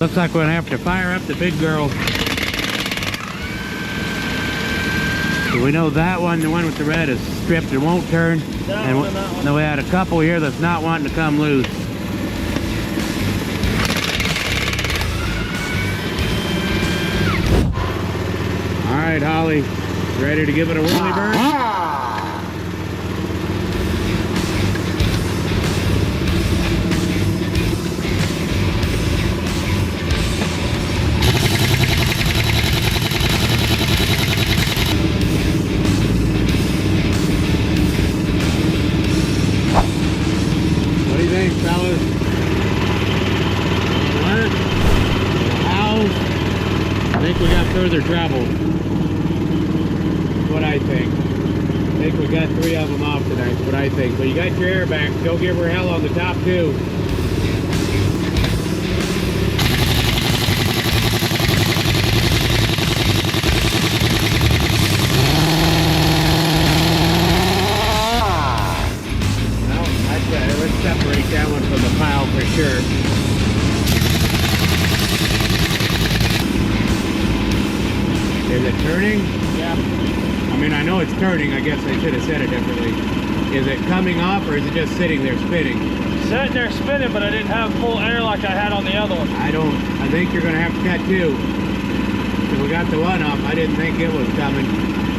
Looks like we're gonna have to fire up the big girl. So we know that one, the one with the red, is stripped and won't turn. That one and that one. Then we had a couple here that's not wanting to come loose. All right, Holly, ready to give it a whirly bird? What do you think, fellas? Alert? Howls? I think we got further travel. What I think. I think we got 3 of them off tonight. What I think. But you got your air back. Go give her hell on the top 2. Let's separate that one from the pile for sure. Is it turning? Yeah. I mean, I know it's turning. I guess I should have said it differently. Is it coming off or is it just sitting there spinning? Sitting there spinning, but I didn't have full air like I had on the other one. I think you're going to have to cut 2. If we got the one off, I didn't think it was coming.